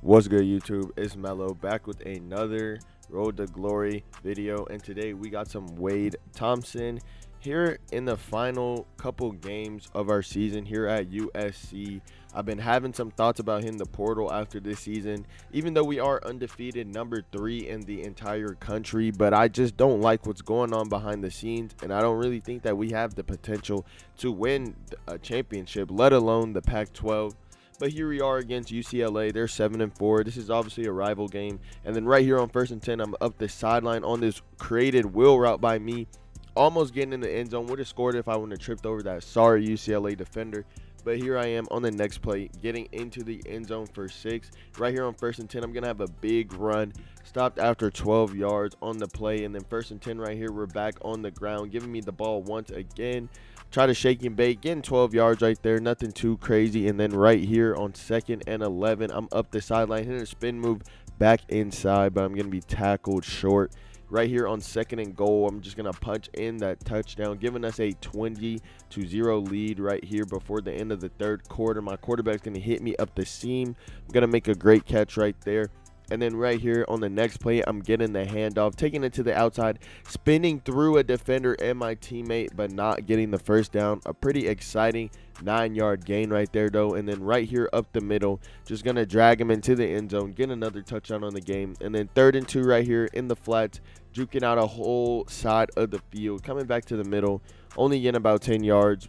What's good, YouTube? It's Mello back with another Road to Glory video, and today we got some Wade Thompson here in the final couple games of our season here at USC. I've been having some thoughts about hitting the portal after this season, even though we are undefeated, number 3 in the entire country, but I just don't like what's going on behind the scenes, and I don't really think that we have the potential to win a championship, let alone the Pac-12. But here we are against UCLA. They're 7-4. This is obviously a rival game. And then right here on 1st and 10, I'm up the sideline on this created wheel route by me. Almost getting in the end zone. Would have scored if I wouldn't have tripped over that sorry UCLA defender. But here I am on the next play, getting into the end zone for 6. Right here on 1st and 10, I'm going to have a big run. Stopped after 12 yards on the play. And then 1st and 10 right here, we're back on the ground, giving me the ball once again. Try to shake and bake, getting 12 yards right there, nothing too crazy. And then right here on 2nd and 11, I'm up the sideline, hitting a spin move back inside, but I'm going to be tackled short. Right here on 2nd and goal, I'm just going to punch in that touchdown, giving us a 20-0 lead right here before the end of the 3rd quarter. My quarterback's going to hit me up the seam. I'm going to make a great catch right there. And then right here on the next play, I'm getting the handoff, taking it to the outside, spinning through a defender and my teammate, but not getting the first down. A pretty exciting 9-yard gain right there, though. And then right here up the middle, just going to drag him into the end zone, get another touchdown on the game. And then 3rd and 2 right here in the flats, juking out a whole side of the field, coming back to the middle, only getting about 10 yards.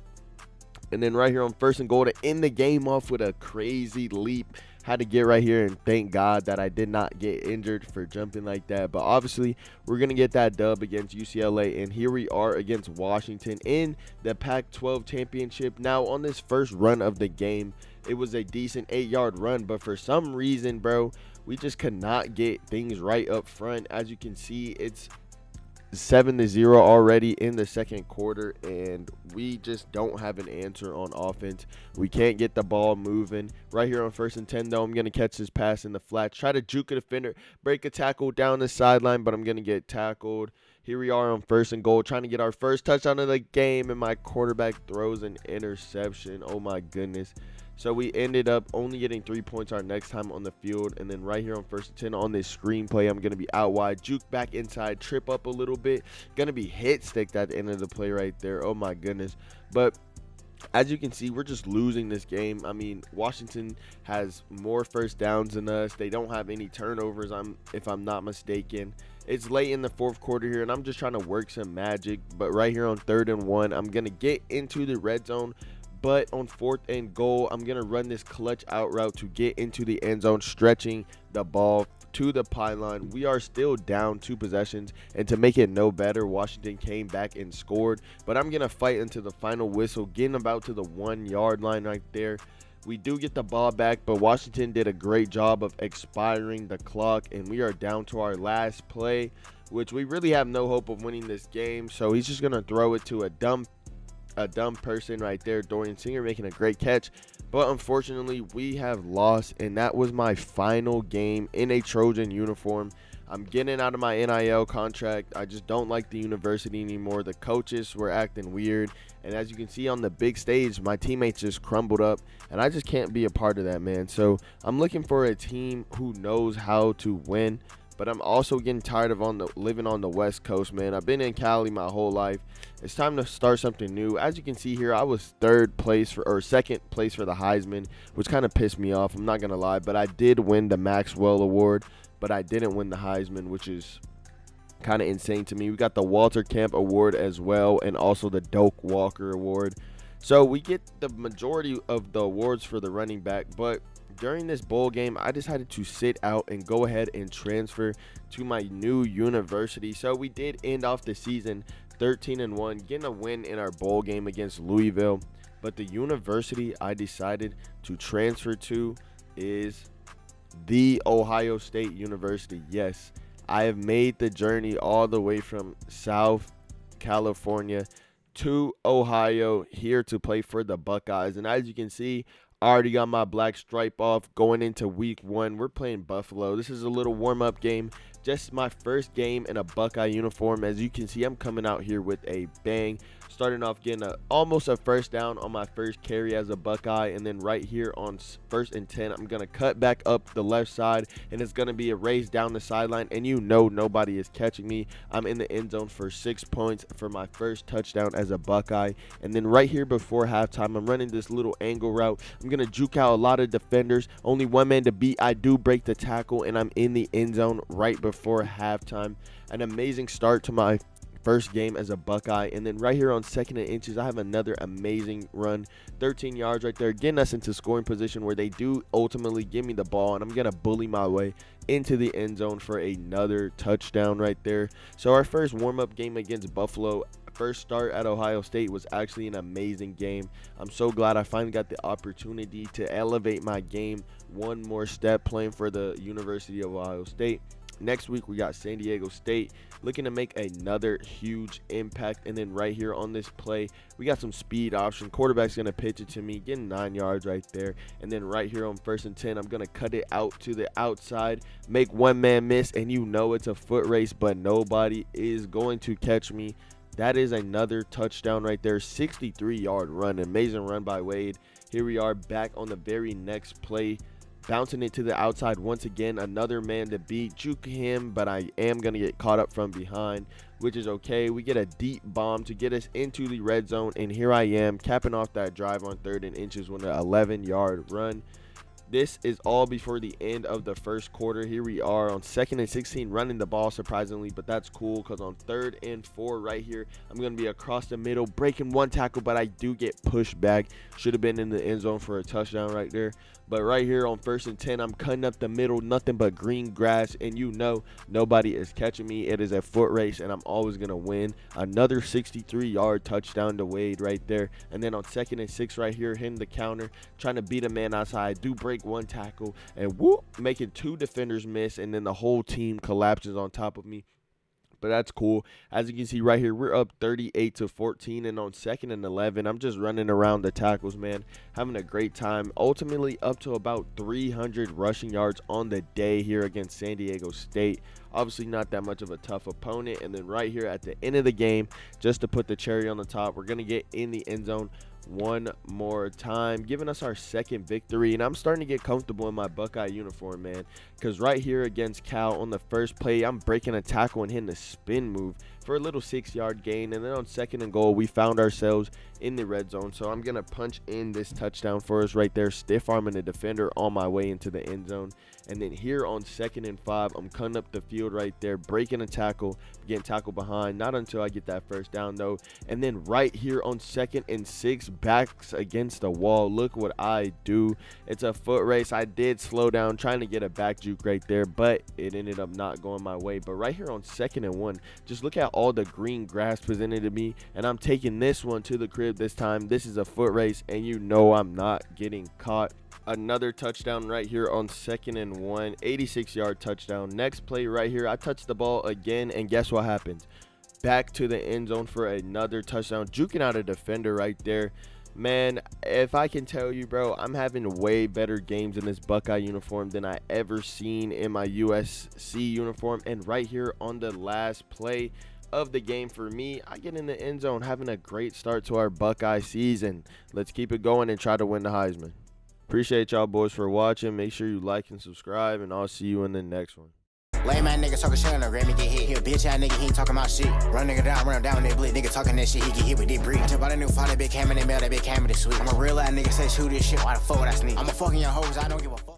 And then right here on 1st and goal to end the game off with a crazy leap. Had to get right here, and thank God that I did not get injured for jumping like that. But obviously, we're going to get that dub against UCLA. And here we are against Washington in the Pac-12 championship. Now, on this first run of the game, it was a decent 8-yard run. But for some reason, bro, we just could not get things right up front. As you can see, it's 7-0 already in the 2nd quarter, and we just don't have an answer on offense. We can't get the ball moving. Right here on 1st and 10, though, I'm going to catch this pass in the flat, try to juke a defender, break a tackle down the sideline, but I'm going to get tackled. Here we are on 1st and goal, trying to get our first touchdown of the game, and my quarterback throws an interception. Oh my goodness. So we ended up only getting 3 points our next time on the field. And then right here on 1st and 10 on this screenplay, I'm going to be out wide, juke back inside, trip up a little bit. Going to be hit sticked at the end of the play right there. Oh my goodness. But as you can see, we're just losing this game. I mean, Washington has more first downs than us. They don't have any turnovers, if I'm not mistaken. It's late in the 4th quarter here, and I'm just trying to work some magic. But right here on 3rd and 1, I'm going to get into the red zone. But on 4th and goal, I'm going to run this clutch out route to get into the end zone, stretching the ball to the pylon. We are still down 2 possessions, and to make it no better, Washington came back and scored. But I'm going to fight into the final whistle, getting about to the 1-yard line right there. We do get the ball back, but Washington did a great job of expiring the clock, and we are down to our last play, which we really have no hope of winning this game. So he's just going to throw it to a dumb person right there, Dorian Singer, making a great catch. But unfortunately, we have lost, and that was my final game in a Trojan uniform. I'm getting out of my NIL contract. I just don't like the university anymore. The coaches were acting weird, and as you can see on the big stage, my teammates just crumbled up, and I just can't be a part of that, man. So I'm looking for a team who knows how to win. But I'm also getting tired of living on the West Coast, man. I've been in Cali my whole life. It's time to start something new. As you can see here, I was 2nd place for the Heisman, which kind of pissed me off. I'm not going to lie. But I did win the Maxwell Award, but I didn't win the Heisman, which is kind of insane to me. We got the Walter Camp Award as well, and also the Doak Walker Award. So we get the majority of the awards for the running back, but during this bowl game, I decided to sit out and go ahead and transfer to my new university. So we did end off the season 13-1, getting a win in our bowl game against Louisville. But the university I decided to transfer to is the Ohio State University. Yes, I have made the journey all the way from South California to Ohio here to play for the Buckeyes. And as you can see, I already got my black stripe off going into week 1. We're playing Buffalo. This is a little warm-up game. Just my first game in a Buckeye uniform. As you can see, I'm coming out here with a bang. starting off getting almost a first down on my first carry as a Buckeye, and then right here on 1st and 10, I'm going to cut back up the left side, and it's going to be a race down the sideline, and you know nobody is catching me. I'm in the end zone for 6 points for my first touchdown as a Buckeye. And then right here before halftime, I'm running this little angle route. I'm going to juke out a lot of defenders, only one man to beat. I do break the tackle, and I'm in the end zone right before halftime. An amazing start to my first game as a Buckeye. And then right here on 2nd and inches, I have another amazing run, 13 yards right there, getting us into scoring position where they do ultimately give me the ball, and I'm gonna bully my way into the end zone for another touchdown right there. So our first warm-up game against Buffalo, first start at Ohio State, was actually an amazing game. I'm so glad I finally got the opportunity to elevate my game one more step playing for the University of Ohio State. Next week, we got San Diego State looking to make another huge impact. And then right here on this play, we got some speed option. Quarterback's going to pitch it to me, getting 9 yards right there. And then right here on 1st and 10, I'm going to cut it out to the outside, make one man miss, and you know it's a foot race, but nobody is going to catch me. That is another touchdown right there, 63-yard run. Amazing run by Wade. Here we are back on the very next play, bouncing it to the outside once again. Another man to beat, juke him, but I am going to get caught up from behind, which is okay. We get a deep bomb to get us into the red zone, and here I am capping off that drive on 3rd and inches with an 11-yard run. This is all before the end of the first quarter. Here we are on 2nd and 16, running the ball surprisingly, but that's cool because on 3rd and 4 right here, I'm going to be across the middle, breaking one tackle, but I do get pushed back. Should have been in the end zone for a touchdown right there. But right here on 1st and 10, I'm cutting up the middle, nothing but green grass, and you know nobody is catching me. It is a foot race, and I'm always going to win. Another 63-yard touchdown to Wade right there. And then on 2nd and 6 right here, hitting the counter, trying to beat a man outside. Do break one tackle, and whoop, making 2 defenders miss, and then the whole team collapses on top of me. But that's cool. As you can see right here, we're up 38-14, and on 2nd and 11, I'm just running around the tackles, man, having a great time. Ultimately up to about 300 rushing yards on the day here against San Diego State. Obviously not that much of a tough opponent. And then right here at the end of the game, just to put the cherry on the top, we're going to get in the end zone one more time, giving us our 2nd victory. And I'm starting to get comfortable in my Buckeye uniform, man, because right here against Cal on the first play, I'm breaking a tackle and hitting a spin move for a little 6-yard gain. And then on 2nd and goal, we found ourselves in the red zone. So I'm going to punch in this touchdown for us right there, stiff arming the defender on my way into the end zone. And then here on 2nd and 5, I'm cutting up the field right there, breaking a tackle, getting tackled behind. Not until I get that first down, though. And then right here on 2nd and 6, backs against the wall. Look what I do. It's a foot race. I did slow down trying to get a back juke right there, but it ended up not going my way. But right here on 2nd and 1, just look at all the green grass presented to me, and I'm taking this one to the crib this time. This is a foot race, and you know I'm not getting caught. Another touchdown right here on 2nd and 1, 86-yard touchdown. Next play right here, I touch the ball again, and guess what happens? Back to the end zone for another touchdown, juking out a defender right there. Man, if I can tell you, bro, I'm having way better games in this Buckeye uniform than I ever seen in my USC uniform. And right here on the last play of the game for me, I get in the end zone, having a great start to our Buckeye season. Let's keep it going and try to win the Heisman. Appreciate y'all boys for watching. Make sure you like and subscribe, and I'll see you in the next one. Lame ass nigga talking shit on the Grammy get hit. He a bitch ass nigga, he ain't talking about shit. Run nigga down, run him down when they bleed. Nigga talking that shit, he get hit with deep breed. I just bought a new phone, that big camera, they mail that big camera this week. I'm a real ass nigga, say shoot this shit, why the fuck would I sneak? I'm a fucking young hoes, I don't give a fuck.